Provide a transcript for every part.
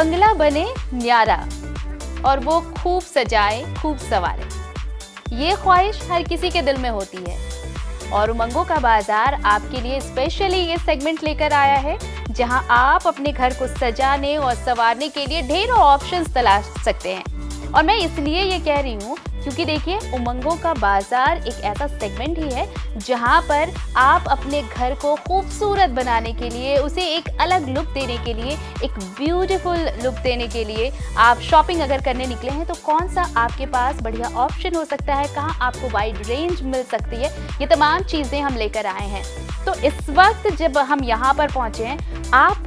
बंगला बने न्यारा और वो खूब सजाए खूब संवारे, ये ख्वाहिश हर किसी के दिल में होती है। और उमंगों का बाजार आपके लिए स्पेशली ये सेगमेंट लेकर आया है जहां आप अपने घर को सजाने और संवारने के लिए ढेरों ऑप्शंस तलाश सकते हैं। और मैं इसलिए ये कह रही हूँ क्योंकि देखिए, उमंगों का बाजार एक ऐसा सेगमेंट ही है जहां पर आप अपने घर को खूबसूरत बनाने के लिए, उसे एक अलग लुक देने के लिए, एक ब्यूटीफुल लुक देने के लिए आप शॉपिंग अगर करने निकले हैं तो कौन सा आपके पास बढ़िया ऑप्शन हो सकता है, कहां आपको वाइड रेंज मिल सकती है, ये तमाम चीज़ें हम लेकर आए हैं। तो इस वक्त जब हम यहाँ पर पहुँचे हैं, आप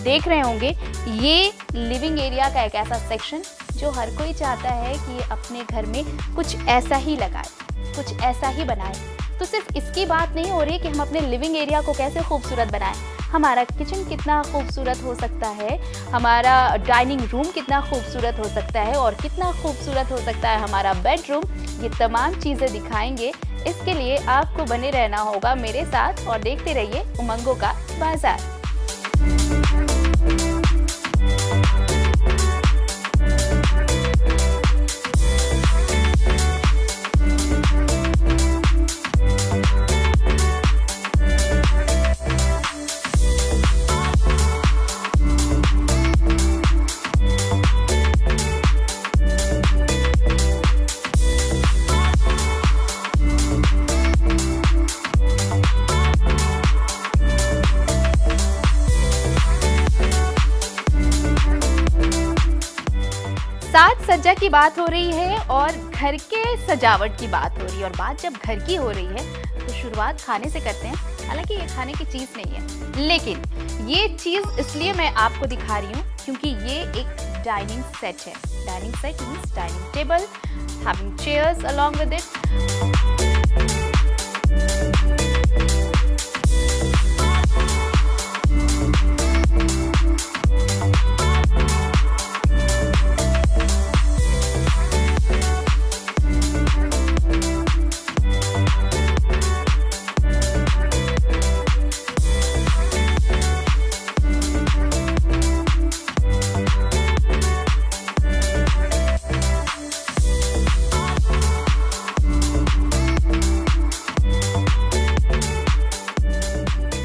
देख रहे होंगे ये लिविंग एरिया का एक ऐसा सेक्शन जो हर कोई चाहता है कि ये अपने घर में कुछ ऐसा ही लगाए, कुछ ऐसा ही बनाए। तो सिर्फ इसकी बात नहीं हो रही कि हम अपने लिविंग एरिया को कैसे खूबसूरत बनाएं, हमारा किचन कितना खूबसूरत हो सकता है, हमारा डाइनिंग रूम कितना खूबसूरत हो सकता है और कितना खूबसूरत हो सकता है हमारा बेडरूम, ये तमाम चीज़ें दिखाएंगे। इसके लिए आपको बने रहना होगा मेरे साथ और देखते रहिए उमंगों का बाजार। साज सज्जा की बात हो रही है और घर के सजावट की बात हो रही है, और बात जब घर की हो रही है तो शुरुआत खाने से करते हैं। हालांकि ये खाने की चीज़ नहीं है, लेकिन ये चीज़ इसलिए मैं आपको दिखा रही हूँ क्योंकि ये एक डाइनिंग सेट है। Dining set means dining table, having chairs along with it.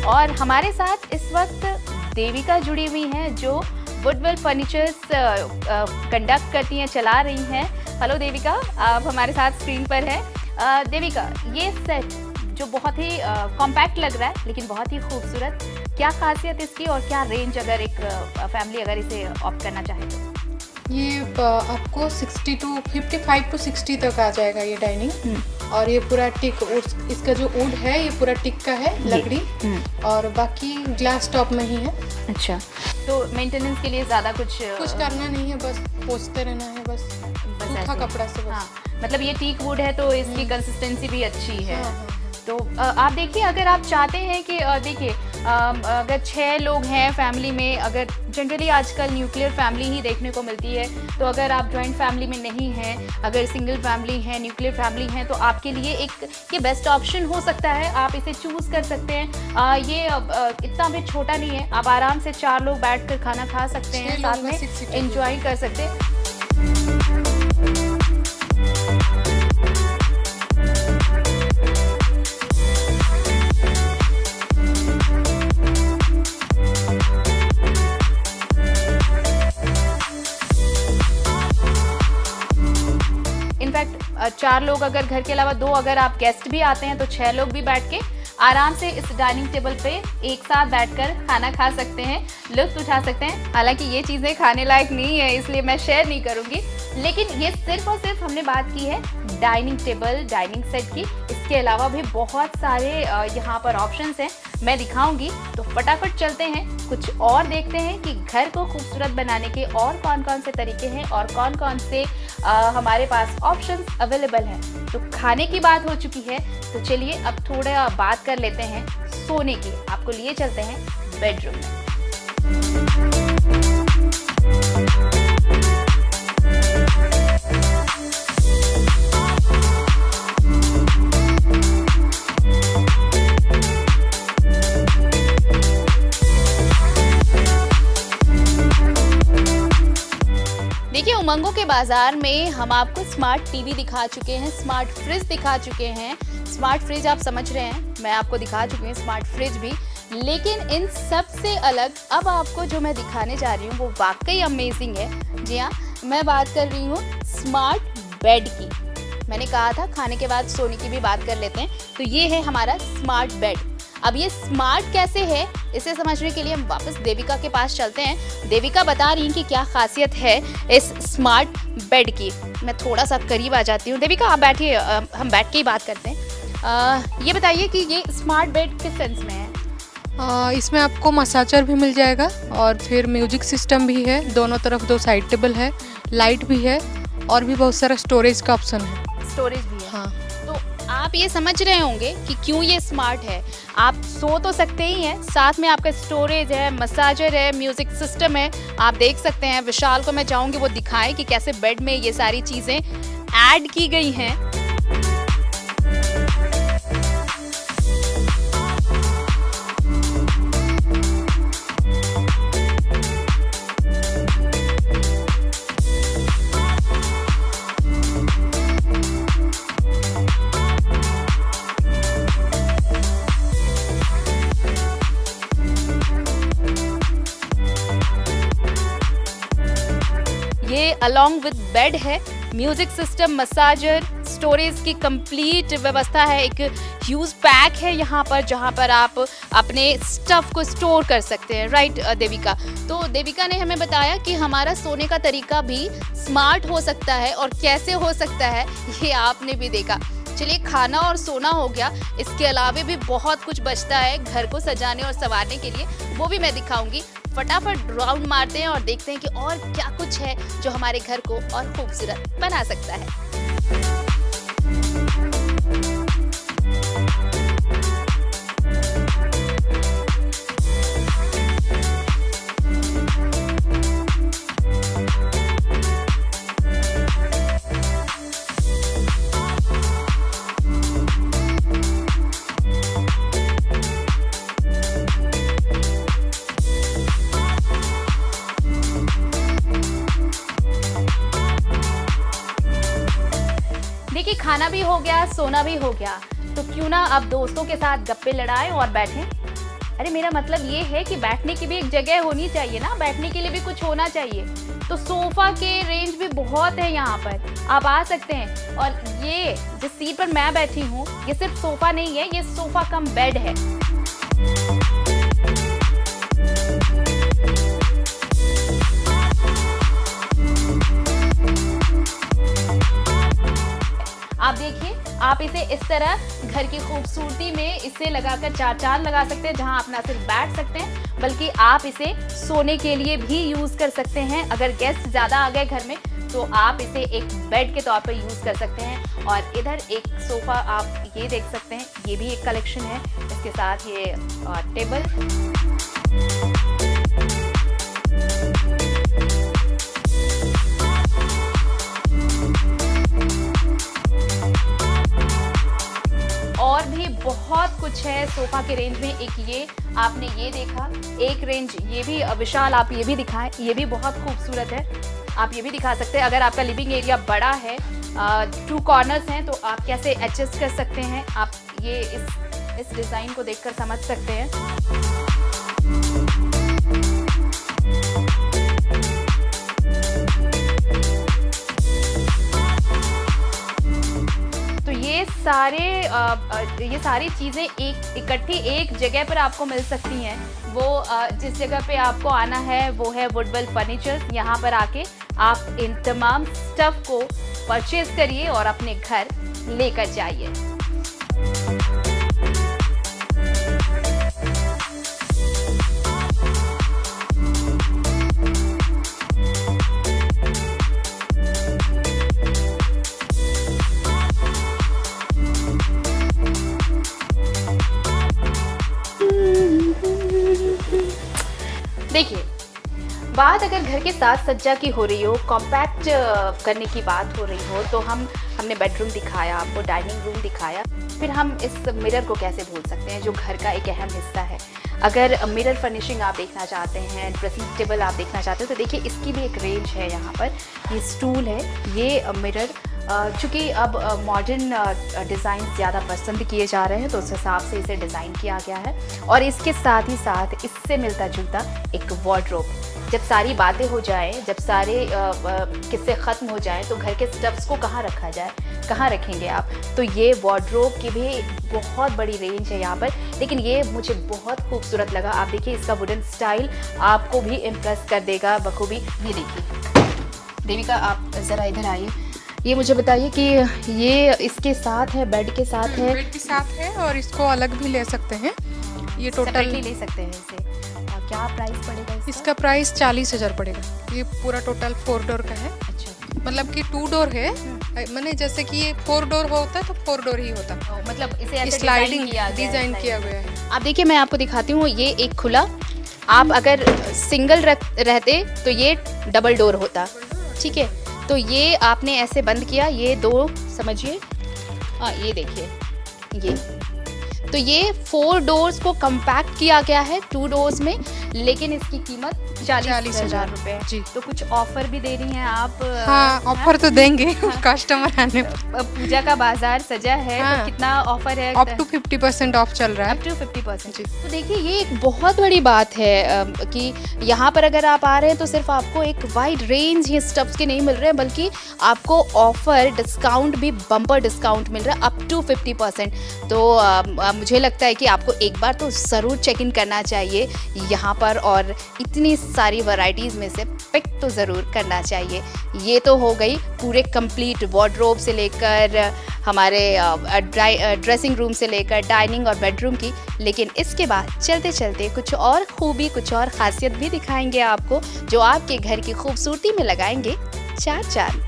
और हमारे साथ इस वक्त देविका जुड़ी हुई हैं जो वुडवेल फर्नीचर्स कंडक्ट करती हैं, चला रही हैं। हेलो देविका, आप हमारे साथ स्क्रीन पर हैं। देविका, ये सेट जो बहुत ही कॉम्पैक्ट लग रहा है लेकिन बहुत ही खूबसूरत, क्या खासियत इसकी और क्या रेंज अगर एक फैमिली अगर इसे ऑप्ट करना चाहे तो? ये आपको 55 to 60 तक आ जाएगा ये डाइनिंग। और ये पूरा टिक, इसका जो वुड है ये पूरा टिक का है, लकड़ी, और बाकी ग्लास टॉप में ही है। अच्छा, तो मेंटेनेंस के लिए ज़्यादा कुछ करना नहीं है, बस पोंछते रहना है, बस सूखा कपड़ा से बस। हाँ, मतलब ये टीक वुड है तो इसकी कंसिस्टेंसी भी अच्छी है। हाँ। तो आप देखिए, अगर आप चाहते हैं कि देखिए अगर 6 लोग हैं फैमिली में, अगर जनरली आजकल न्यूक्लियर फैमिली ही देखने को मिलती है, तो अगर आप जॉइंट फैमिली में नहीं हैं, अगर सिंगल फैमिली है, न्यूक्लियर फैमिली है, तो आपके लिए एक ये बेस्ट ऑप्शन हो सकता है। आप इसे चूज़ कर सकते हैं। ये इतना भी छोटा नहीं है, आप आराम से 4 लोग बैठकर खाना खा सकते हैं, साथ में एंजॉय कर सकते हैं। इनफैक्ट 4 लोग अगर घर के अलावा 2 अगर आप गेस्ट भी आते हैं तो 6 लोग भी बैठ के आराम से इस डाइनिंग टेबल पे एक साथ बैठकर खाना खा सकते हैं, लुत्फ उठा सकते हैं। हालांकि ये चीज़ें खाने लायक नहीं है इसलिए मैं शेयर नहीं करूँगी, लेकिन ये सिर्फ और सिर्फ हमने बात की है डाइनिंग टेबल, डाइनिंग सेट की। इसके अलावा भी बहुत सारे यहाँ पर ऑप्शंस हैं, मैं दिखाऊंगी। तो फटाफट चलते हैं, कुछ और देखते हैं कि घर को खूबसूरत बनाने के और कौन कौन से तरीके हैं और कौन कौन से हमारे पास ऑप्शंस अवेलेबल हैं। तो खाने की बात हो चुकी है, तो चलिए अब थोड़ा बात कर लेते हैं सोने की। आपको लिए चलते हैं बेडरूम में। देखिए, उमंगों के बाजार में हम आपको स्मार्ट टीवी दिखा चुके हैं, स्मार्ट फ्रिज दिखा चुके हैं। स्मार्ट फ्रिज आप समझ रहे हैं, मैं आपको दिखा चुकी हूँ स्मार्ट फ्रिज भी। लेकिन इन सब से अलग अब आपको जो मैं दिखाने जा रही हूँ वो वाकई अमेजिंग है। जी हाँ, मैं बात कर रही हूँ स्मार्ट बेड की। मैंने कहा था खाने के बाद सोने की भी बात कर लेते हैं, तो ये है हमारा स्मार्ट बेड। अब ये स्मार्ट कैसे है, इसे समझने के लिए हम वापस देविका के पास चलते हैं। देविका बता रही हैं कि क्या खासियत है इस स्मार्ट बेड की। मैं थोड़ा सा करीब आ जाती हूँ। देविका आप बैठिए, हम बैठ के ही बात करते हैं। ये बताइए कि ये स्मार्ट बेड किस सेंस में है? इसमें आपको मसाजर भी मिल जाएगा और फिर म्यूजिक सिस्टम भी है, दोनों तरफ 2 साइड टेबल है, लाइट भी है और भी बहुत सारा स्टोरेज का ऑप्शन है। स्टोरेज भी है। हाँ, तो आप ये समझ रहे होंगे कि क्यों ये स्मार्ट है। आप सो तो सकते ही हैं, साथ में आपका स्टोरेज है, मसाजर है, म्यूजिक सिस्टम है। आप देख सकते हैं, विशाल को मैं चाहूँगी वो दिखाएं कि कैसे बेड में ये सारी चीज़ें ऐड की गई हैं। ये अलोंग विद बेड है, म्यूजिक सिस्टम, मसाजर, स्टोरेज की कंप्लीट व्यवस्था है। एक ह्यूज पैक है यहाँ पर, जहाँ पर आप अपने स्टफ को स्टोर कर सकते हैं। राइट देविका? तो देविका ने हमें बताया कि हमारा सोने का तरीका भी स्मार्ट हो सकता है, और कैसे हो सकता है ये आपने भी देखा। चलिए, खाना और सोना हो गया, इसके अलावे भी बहुत कुछ बचता है घर को सजाने और संवारने के लिए, वो भी मैं दिखाऊंगी। फटाफट राउंड मारते हैं और देखते हैं कि और क्या कुछ है जो हमारे घर को और खूबसूरत बना सकता है। देखिए, खाना भी हो गया, सोना भी हो गया, तो क्यों ना अब दोस्तों के साथ गप्पे लड़ाएं और बैठें। अरे मेरा मतलब ये है कि बैठने की भी एक जगह होनी चाहिए ना, बैठने के लिए भी कुछ होना चाहिए। तो सोफा के रेंज भी बहुत है यहाँ पर, आप आ सकते हैं। और ये जिस सीट पर मैं बैठी हूँ, ये सिर्फ सोफा नहीं है, ये सोफा कम बेड है। आप देखिए, आप इसे इस तरह घर की खूबसूरती में इसे लगाकर 4 चांद लगा सकते हैं, जहां आप ना सिर्फ बैठ सकते हैं बल्कि आप इसे सोने के लिए भी यूज़ कर सकते हैं। अगर गेस्ट ज़्यादा आ गए घर में तो आप इसे एक बेड के तौर पर यूज़ कर सकते हैं। और इधर एक सोफ़ा आप ये देख सकते हैं, ये भी एक कलेक्शन है। इसके साथ ये टेबल, और भी बहुत कुछ है सोफा के रेंज में। एक ये आपने ये देखा, एक रेंज ये भी, विशाल आप ये भी दिखाएं, ये भी बहुत खूबसूरत है, आप ये भी दिखा सकते हैं। अगर आपका लिविंग एरिया बड़ा है, 2 कॉर्नर्स हैं, तो आप कैसे एडजस्ट कर सकते हैं, आप ये इस डिज़ाइन को देखकर समझ सकते हैं। ये सारी चीज़ें इकट्ठी एक जगह पर आपको मिल सकती हैं। वो जिस जगह पे आपको आना है वो है वुडवेल फर्नीचर। यहाँ पर आके आप इन तमाम स्टफ को परचेज करिए और अपने घर लेकर जाइए। देखिए, बात अगर घर के साज सज्जा की हो रही हो, कॉम्पैक्ट करने की बात हो रही हो, तो हमने बेडरूम दिखाया, आपको डाइनिंग रूम दिखाया, फिर हम इस मिरर को कैसे भूल सकते हैं जो घर का एक अहम हिस्सा है। अगर मिरर फर्निशिंग आप देखना चाहते हैं, ड्रेसिंग टेबल आप देखना चाहते हो, तो देखिए इसकी भी एक रेंज है। यहाँ पर ये स्टूल है, ये मिरर चूँकि अब मॉडर्न डिज़ाइन ज़्यादा पसंद किए जा रहे हैं, तो उस हिसाब से इसे डिज़ाइन किया गया है। और इसके साथ ही साथ इससे मिलता जुलता एक वार्डरोब। जब सारी बातें हो जाएं, जब सारे किस्से ख़त्म हो जाएं, तो घर के स्टफ्स को कहाँ रखा जाए, कहाँ रखेंगे आप? तो ये वार्डरोब की भी बहुत बड़ी रेंज है यहाँ पर। लेकिन ये मुझे बहुत खूबसूरत लगा। आप देखिए इसका वुडन स्टाइल आपको भी इम्प्रेस कर देगा बखूबी। ये देखिए देविका, आप ज़रा इधर आइए। ये मुझे बताइए कि ये इसके साथ है, बेड के साथ है? बेड के साथ है, और इसको अलग भी ले सकते हैं। ये टोटल ले सकते हैं इसे। क्या प्राइस पड़ेगा इसका? प्राइस 40,000 पड़ेगा। ये पूरा टोटल 4 डोर का है। अच्छा, मतलब कि 2 डोर है, मैंने जैसे कि ये 4 डोर होता है तो 4 डोर ही होता है। मतलब इसे ऐसे स्लाइडिंग डिजाइन किया गया है। आप देखिए, मैं आपको दिखाती हूँ। ये एक खुला, आप अगर सिंगल रहते तो ये डबल डोर होता, ठीक है। तो ये आपने ऐसे बंद किया, ये 2 समझिए। हाँ, ये देखिए ये, तो ये 4 डोर्स को कंपैक्ट किया गया है 2 डोर्स में, लेकिन इसकी कीमत 40,000 रुपये जी। तो कुछ ऑफर भी दे रही हैं आप? हाँ, ऑफर तो देंगे कस्टमर आने पर। पूजा का बाजार सजा है, हाँ, तो कितना ऑफर है? अप टू 50% ऑफ चल रहा है। Up to 50%। तो देखिए ये एक बहुत बड़ी बात है कि यहाँ पर अगर आप आ रहे हैं तो सिर्फ आपको एक वाइड रेंज ही स्टफ्स के नहीं मिल रहे हैं, बल्कि आपको ऑफर डिस्काउंट भी, बम्पर डिस्काउंट मिल रहा है अप टू 50%। तो मुझे लगता है कि आपको एक बार तो ज़रूर चेक इन करना चाहिए यहाँ पर, और इतनी सारी वैरायटीज़ में से पिक तो ज़रूर करना चाहिए। ये तो हो गई पूरे कंप्लीट वार्डरोब से लेकर हमारे ड्रेसिंग रूम से लेकर डाइनिंग और बेडरूम की। लेकिन इसके बाद चलते चलते कुछ और खूबी, कुछ और ख़ासियत भी दिखाएंगे आपको, जो आपके घर की खूबसूरती में लगाएंगे 4 चांद।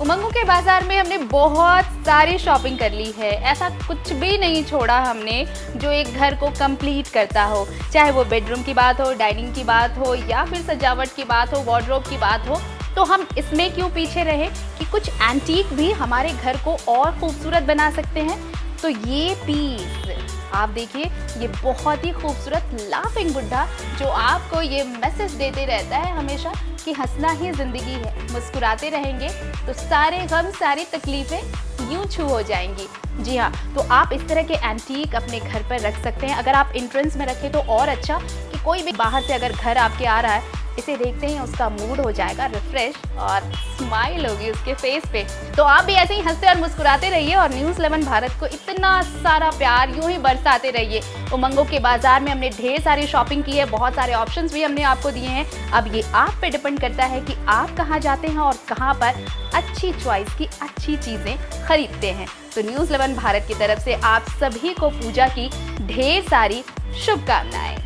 उमंगों के बाजार में हमने बहुत सारी शॉपिंग कर ली है। ऐसा कुछ भी नहीं छोड़ा हमने जो एक घर को कंप्लीट करता हो, चाहे वो बेडरूम की बात हो, डाइनिंग की बात हो, या फिर सजावट की बात हो, वार्डरोब की बात हो। तो हम इसमें क्यों पीछे रहे कि कुछ एंटीक भी हमारे घर को और खूबसूरत बना सकते हैं। तो ये पीस आप देखिए, ये बहुत ही खूबसूरत लाफिंग बुड्ढा, जो आपको ये मैसेज देते रहता है हमेशा कि हंसना ही ज़िंदगी है, मुस्कुराते रहेंगे तो सारे गम, सारी तकलीफ़ें यूं छू हो जाएंगी। जी हाँ, तो आप इस तरह के एंटीक अपने घर पर रख सकते हैं। अगर आप एंट्रेंस में रखें तो और अच्छा, कि कोई भी बाहर से अगर घर आपके आ रहा है, इसे देखते ही उसका मूड हो जाएगा रिफ्रेश और स्माइल होगी उसके फेस पे। तो आप भी ऐसे ही हंसते और मुस्कुराते रहिए और न्यूज़ 11 भारत को इतना सारा प्यार यूं ही बरसाते रहिए। उमंगों के बाजार में हमने ढेर सारी शॉपिंग की है, बहुत सारे ऑप्शंस भी हमने आपको दिए हैं। अब ये आप पे डिपेंड करता है कि आप कहाँ जाते हैं और कहाँ पर अच्छी चॉइस की अच्छी चीज़ें खरीदते हैं। तो न्यूज़ 11 भारत की तरफ से आप सभी को पूजा की ढेर सारी शुभकामनाएं।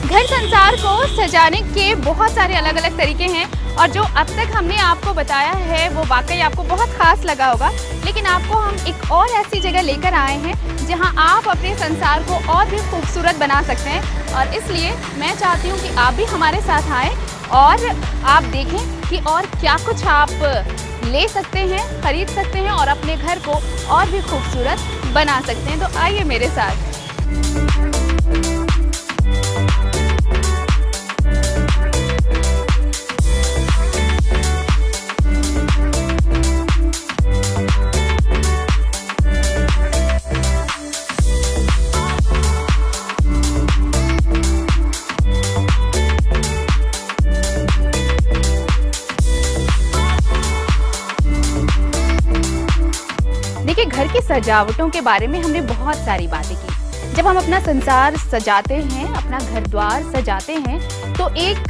घर संसार को सजाने के बहुत सारे अलग अलग तरीके हैं और जो अब तक हमने आपको बताया है वो वाकई आपको बहुत ख़ास लगा होगा, लेकिन आपको हम एक और ऐसी जगह लेकर आए हैं जहां आप अपने संसार को और भी खूबसूरत बना सकते हैं। और इसलिए मैं चाहती हूं कि आप भी हमारे साथ आएँ और आप देखें कि और क्या कुछ आप ले सकते हैं, खरीद सकते हैं और अपने घर को और भी खूबसूरत बना सकते हैं। तो आइए मेरे साथ। देखिए, घर की सजावटों के बारे में हमने बहुत सारी बातें की। जब हम अपना संसार सजाते हैं, अपना घर द्वार सजाते हैं, तो एक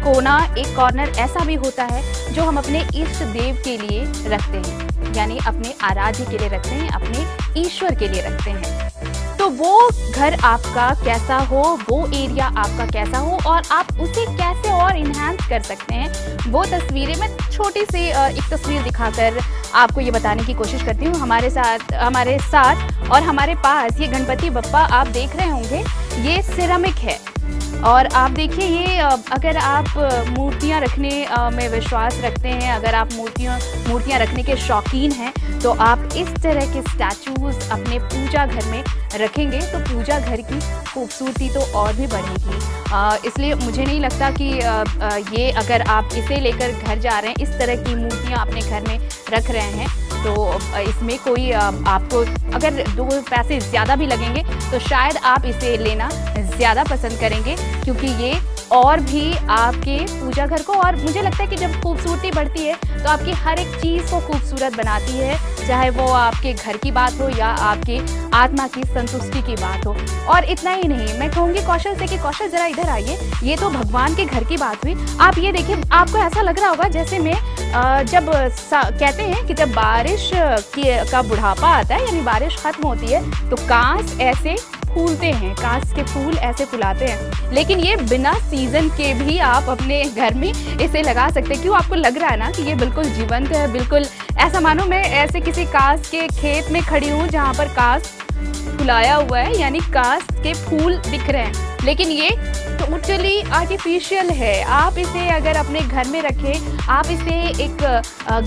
कोना, एक कॉर्नर ऐसा भी होता है जो हम अपने इष्ट देव के लिए रखते हैं, यानी अपने आराध्य के लिए रखते हैं, अपने ईश्वर के लिए रखते हैं। तो वो घर आपका कैसा हो, वो एरिया आपका कैसा हो और आप उसे कैसे और इन्हांस कर सकते हैं, वो तस्वीरें मैं छोटी सी एक तस्वीर दिखाकर आपको ये बताने की कोशिश करती हूँ। हमारे साथ और हमारे पास ये गणपति बप्पा आप देख रहे होंगे, ये सिरेमिक है। और आप देखिए, ये अगर आप मूर्तियाँ रखने में विश्वास रखते हैं, अगर आप मूर्तियाँ रखने के शौकीन हैं, तो आप इस तरह के स्टैचूज़ अपने पूजा घर में रखेंगे तो पूजा घर की खूबसूरती तो और भी बढ़ेगी। इसलिए मुझे नहीं लगता कि ये अगर आप इसे लेकर घर जा रहे हैं, इस तरह की मूर्तियाँ अपने घर में रख रहे हैं, तो इसमें कोई आपको अगर 2 पैसे ज़्यादा भी लगेंगे तो शायद आप इसे लेना ज़्यादा पसंद करेंगे, क्योंकि ये और भी आपके पूजा घर को, और मुझे लगता है कि जब खूबसूरती बढ़ती है तो आपकी हर एक चीज़ को खूबसूरत बनाती है, चाहे वो आपके घर की बात हो या आपके आत्मा की संतुष्टि की बात हो। और इतना ही नहीं, मैं कहूँगी कौशल से कि कौशल ज़रा इधर आइए। ये तो भगवान के घर की बात हुई। आप ये देखिए, आपको ऐसा लग रहा होगा जैसे में जब कहते हैं कि जब बारिश का बुढ़ापा आता है, यानी बारिश खत्म होती है, तो कांस ऐसे फूलते हैं, कांस के फूल ऐसे फुलाते हैं। लेकिन ये बिना सीजन के भी आप अपने घर में इसे लगा सकते हैं। क्यों आपको लग रहा है ना कि ये बिल्कुल जीवंत है, बिल्कुल ऐसा मानो मैं ऐसे किसी कांस के खेत में खड़ी हूँ जहाँ पर कांस फुलाया हुआ है, यानी कांस के फूल दिख रहे हैं। लेकिन ये टोटली आर्टिफिशियल है। आप इसे अगर अपने घर में रखें, आप इसे एक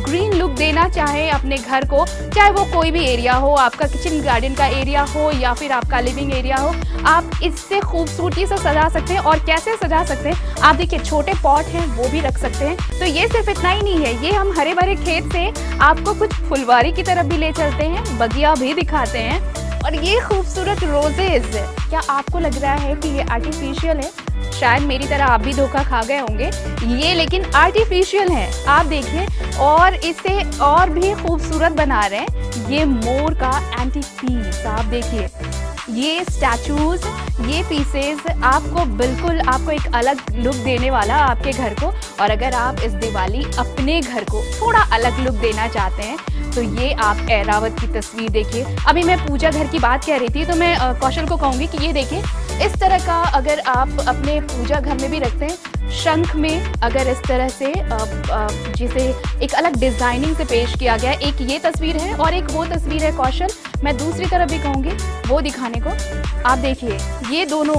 ग्रीन लुक देना चाहें अपने घर को, चाहे वो कोई भी एरिया हो, आपका किचन गार्डन का एरिया हो या फिर आपका लिविंग एरिया हो, आप इससे खूबसूरती से सजा सकते हैं। और कैसे सजा सकते हैं, आप देखिए, छोटे पॉट हैं वो भी रख सकते हैं। तो ये सिर्फ इतना ही नहीं है, ये हम हरे भरे खेत से आपको कुछ फुलवारी की तरफ भी ले चलते हैं, बगिया भी दिखाते हैं। और ये खूबसूरत रोजेज, क्या आपको लग रहा है कि ये आर्टिफिशियल है? शायद मेरी तरह आप भी धोखा खा गए होंगे, ये लेकिन आर्टिफिशियल है। आप देखिए, और इसे और भी खूबसूरत बना रहे हैं ये मोर का एंटीक पीस। आप देखिए, ये स्टैचूज, ये पीसेस आपको एक अलग लुक देने वाला आपके घर को। और अगर आप इस दिवाली अपने घर को थोड़ा अलग लुक देना चाहते हैं, तो ये आप ऐरावत की तस्वीर देखिए। अभी मैं पूजा घर की बात कह रही थी, तो मैं कौशल को कहूँगी कि ये देखिए, इस तरह का अगर आप अपने पूजा घर में भी रखते हैं, शंख में अगर इस तरह से जिसे एक अलग डिज़ाइनिंग से पेश किया गया है। एक ये तस्वीर है और एक वो तस्वीर है कौशल, मैं दूसरी तरफ भी कहूँगी वो दिखाने को। आप देखिए, ये दोनों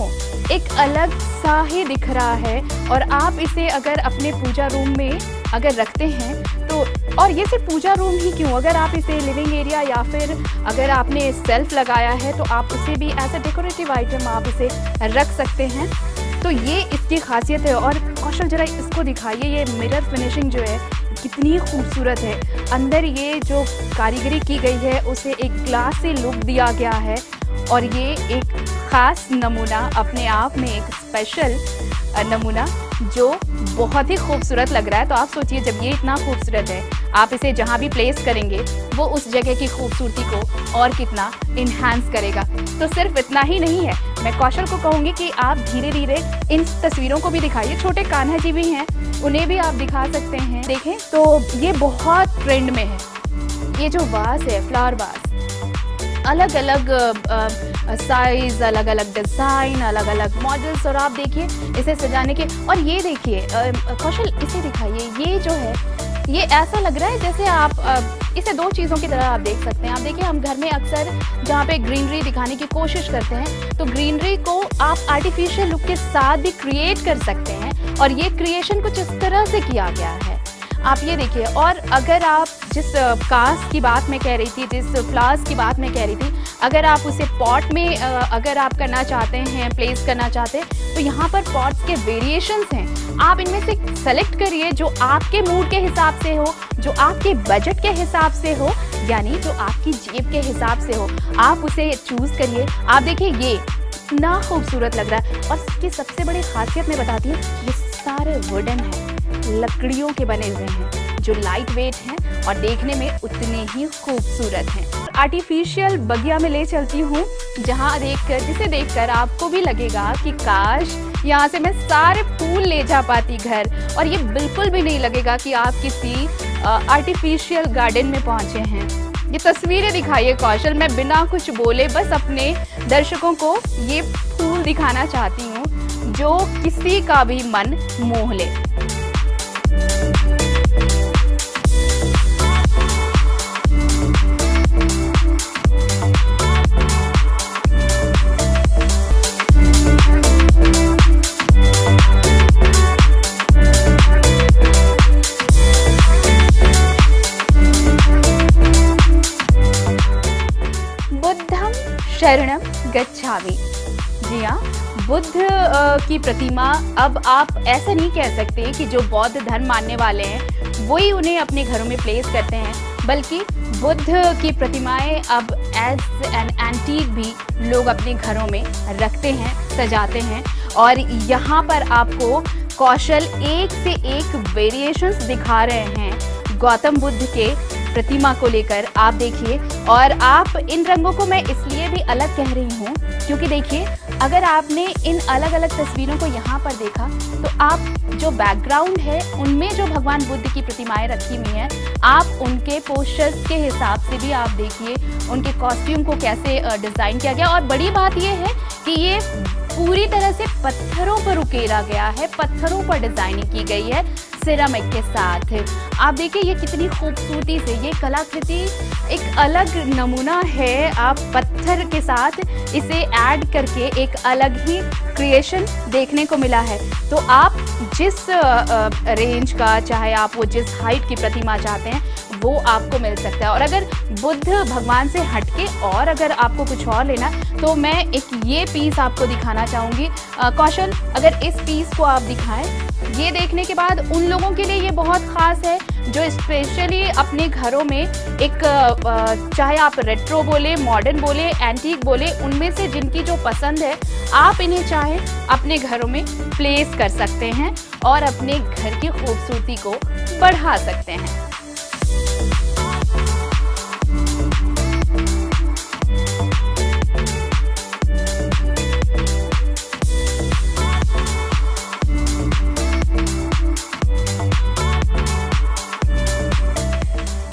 एक अलग सा ही दिख रहा है। और आप इसे अगर अपने पूजा रूम में अगर रखते हैं तो, और ये सिर्फ पूजा रूम ही क्यों, अगर आप इसे लिविंग एरिया या फिर अगर आपने सेल्फ लगाया है तो आप उसे भी एज अ डेकोरेटिव आइटम आप इसे रख सकते हैं। तो ये इसकी खासियत है। और कौशल जरा इसको दिखाइए, ये मिरर फिनिशिंग जो है कितनी खूबसूरत है। अंदर ये जो कारीगरी की गई है उसे एक ग्लास से लुक दिया गया है। और ये एक ख़ास नमूना, अपने आप में एक स्पेशल नमूना जो बहुत ही खूबसूरत लग रहा है। तो आप सोचिए, जब ये इतना खूबसूरत है, आप इसे जहाँ भी प्लेस करेंगे वो उस जगह की खूबसूरती को और कितना इन्हांस करेगा। तो सिर्फ इतना ही नहीं है, मैं कौशल को कहूँगी कि आप धीरे धीरे इन तस्वीरों को भी दिखाइए। छोटे कान्हा जी भी हैं, उन्हें भी आप दिखा सकते हैं। देखें तो ये बहुत ट्रेंड में है। ये जो वास है, फ्लावर वास, अलग अलग साइज, अलग अलग डिज़ाइन, अलग अलग मॉडल्स। और आप देखिए इसे सजाने के, और ये देखिए कौशल इसे दिखाइए, ये जो है ये ऐसा लग रहा है जैसे आप इसे दो चीज़ों की तरह आप देख सकते हैं। आप देखिए हम घर में अक्सर जहाँ पे ग्रीनरी दिखाने की कोशिश करते हैं तो ग्रीनरी को आप आर्टिफिशियल लुक के साथ भी क्रिएट कर सकते हैं, और ये क्रिएशन कुछ इस तरह से किया गया है। आप ये देखिए, और अगर आप जिस कास्ट की बात मैं कह रही थी, जिस फ्लावर्स की बात मैं कह रही थी, अगर आप उसे पॉट में अगर आप करना चाहते हैं, प्लेस करना चाहते हैं, तो यहाँ पर पॉट्स के वेरिएशंस हैं। आप इनमें से सेलेक्ट करिए जो आपके मूड के हिसाब से हो, जो आपके बजट के हिसाब से हो, यानी जो आपकी जेब के हिसाब से हो, आप उसे चूज़ करिए। आप देखिए ये इतना खूबसूरत लग रहा है, और इसकी सबसे बड़ी खासियत मैं बताती हूँ, ये सारे वुडन हैं, लकड़ियों के बने हुए हैं, जो लाइट वेट हैं और देखने में उतने ही खूबसूरत हैं। आर्टिफिशियल बगिया में ले चलती हूँ, जिसे देखकर आपको भी लगेगा कि काश यहाँ से मैं सारे फूल ले जा पाती घर, और ये बिल्कुल भी नहीं लगेगा कि आप किसी आर्टिफिशियल गार्डन में पहुँचे हैं। ये तस्वीरें दिखाइए कौशल, मैं बिना कुछ बोले बस अपने दर्शकों को ये फूल दिखाना चाहती हूँ जो किसी का भी मन मोह ले। बुद्धम शरणम गच्छामि। जी हाँ, बुद्ध की प्रतिमा, अब आप ऐसा नहीं कह सकते कि जो बौद्ध धर्म मानने वाले हैं वही उन्हें अपने घरों में प्लेस करते हैं, बल्कि बुद्ध की प्रतिमाएं अब एज एन एंटीक भी लोग अपने घरों में रखते हैं, सजाते हैं। और यहाँ पर आपको कौशल एक से एक वेरिएशंस दिखा रहे हैं गौतम बुद्ध के प्रतिमा को लेकर। आप देखिए, और आप इन रंगों को मैं इसलिए भी अलग कह रही हूँ क्योंकि देखिए अगर आपने इन अलग अलग तस्वीरों को यहाँ पर देखा तो आप जो बैकग्राउंड है उनमें जो भगवान बुद्ध की प्रतिमाएं रखी हुई हैं, आप उनके पोस्चर्स के हिसाब से भी आप देखिए उनके कॉस्ट्यूम को कैसे डिज़ाइन किया गया। और बड़ी बात यह है कि ये पूरी तरह से पत्थरों पर उकेरा गया है, पत्थरों पर डिज़ाइनिंग की गई है सिरामिक के साथ। आप देखिए ये कितनी खूबसूरती से, ये कलाकृति एक अलग नमूना है। आप पत्थर के साथ इसे ऐड करके एक अलग ही क्रिएशन देखने को मिला है। तो आप जिस रेंज का, चाहे आप वो जिस हाइट की प्रतिमा चाहते हैं वो आपको मिल सकता है। और अगर बुद्ध भगवान से हटके और अगर आपको कुछ और लेना, तो मैं एक ये पीस आपको दिखाना चाहूँगी। कौशल, अगर इस पीस को आप दिखाएं, ये देखने के बाद उन लोगों के लिए ये बहुत ख़ास है जो स्पेशली अपने घरों में एक चाहे आप रेट्रो बोले, मॉडर्न बोले, एंटीक बोले, उनमें से जिनकी जो पसंद है आप इन्हें चाहे अपने घरों में प्लेस कर सकते हैं और अपने घर की खूबसूरती को बढ़ा सकते हैं।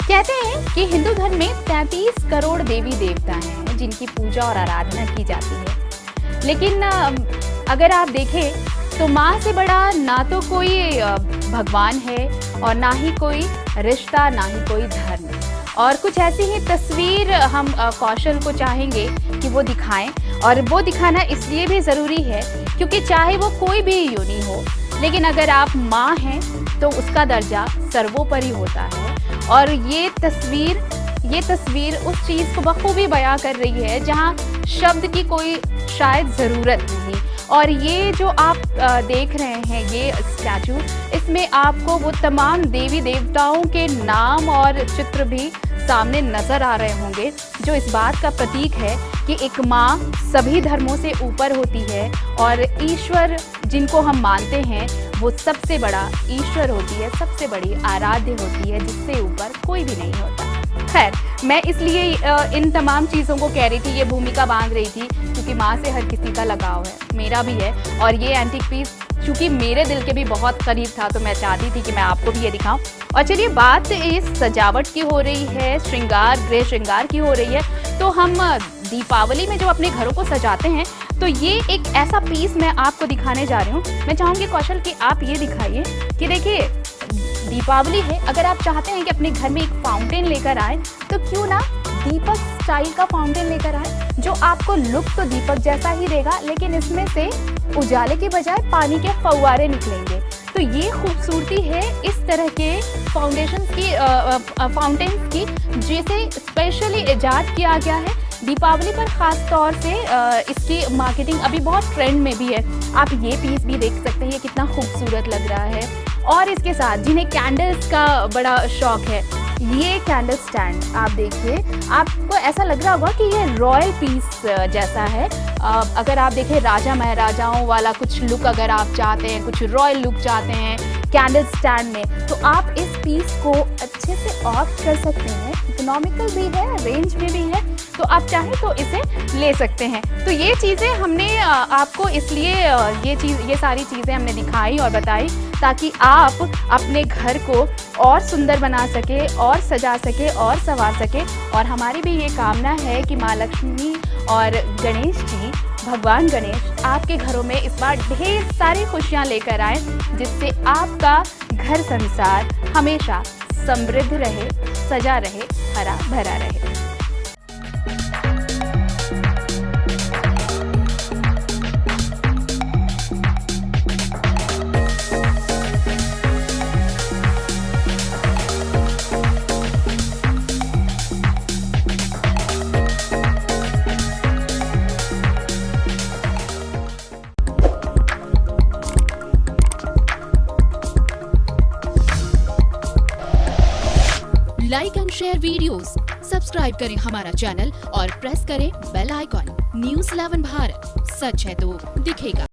कहते हैं कि हिंदू धर्म में 33 करोड़ देवी देवता हैं जिनकी पूजा और आराधना की जाती है। लेकिन अगर आप देखें तो माँ से बड़ा ना तो कोई भगवान है और ना ही कोई रिश्ता, ना ही कोई धर्म। और कुछ ऐसी ही तस्वीर हम कौशल को चाहेंगे कि वो दिखाएं, और वो दिखाना इसलिए भी ज़रूरी है क्योंकि चाहे वो कोई भी योनि हो, लेकिन अगर आप माँ हैं तो उसका दर्जा सर्वोपरि होता है। और ये तस्वीर उस चीज़ को बखूबी बयां कर रही है जहाँ शब्द की कोई शायद ज़रूरत नहीं। और ये जो आप देख रहे हैं ये स्टैचू, इसमें आपको वो तमाम देवी देवताओं के नाम और चित्र भी सामने नज़र आ रहे होंगे, जो इस बात का प्रतीक है कि एक माँ सभी धर्मों से ऊपर होती है और ईश्वर जिनको हम मानते हैं वो सबसे बड़ा ईश्वर होती है, सबसे बड़ी आराध्य होती है, जिससे ऊपर कोई भी नहीं होता। खैर, मैं इसलिए इन तमाम चीज़ों को कह रही थी, ये भूमिका बांध रही थी क्योंकि माँ से हर किसी का लगाव है, मेरा भी है। और ये एंटीक पीस चूँकि मेरे दिल के भी बहुत करीब था तो मैं चाहती थी कि मैं आपको भी ये दिखाऊं। और चलिए, बात इस सजावट की हो रही है, श्रृंगार, गृह श्रृंगार की हो रही है, तो हम दीपावली में जो अपने घरों को सजाते हैं, तो ये एक ऐसा पीस मैं आपको दिखाने जा रही हूँ। मैं चाहूँगी कौशल कि आप ये दिखाइए कि देखिए दीपावली है, अगर आप चाहते हैं कि अपने घर में एक फाउंटेन लेकर आए तो क्यों ना दीपक स्टाइल का फाउंटेन लेकर आए, जो आपको लुक तो दीपक जैसा ही देगा, लेकिन इसमें से उजाले के बजाय पानी के फव्वारे निकलेंगे। तो ये खूबसूरती है इस तरह के फाउंडेशन की फाउंटेन्स की, जिसे स्पेशली इजाद किया गया है दीपावली पर ख़ास तौर से। इसकी मार्केटिंग अभी बहुत ट्रेंड में भी है। आप ये पीस भी देख सकते हैं, ये कितना खूबसूरत लग रहा है। और इसके साथ जिन्हें कैंडल्स का बड़ा शौक है, ये कैंडल स्टैंड आप देखिए, आपको ऐसा लग रहा होगा कि ये रॉयल पीस जैसा है। अगर आप देखें राजा महाराजाओं वाला कुछ लुक अगर आप चाहते हैं, कुछ रॉयल लुक चाहते हैं कैंडल स्टैंड में, तो आप इस पीस को अच्छे से ऑफ कर सकते हैं। इकोनॉमिकल भी है, रेंज में भी है, तो आप चाहें तो इसे ले सकते हैं। तो ये चीज़ें हमने आपको इसलिए ये सारी चीज़ें हमने दिखाई और बताई ताकि आप अपने घर को और सुंदर बना सके और सजा सके और संवार सके। और हमारी भी ये कामना है कि माँ लक्ष्मी और गणेश जी, भगवान गणेश आपके घरों में इस बार ढेर सारी खुशियाँ लेकर आए, जिससे आपका घर संसार हमेशा समृद्ध रहे, सजा रहे, हरा भरा रहे। Like and share videos, subscribe करें हमारा चैनल और प्रेस करें बेल आइकॉन। न्यूज़ 11 भारत, सच है तो दिखेगा।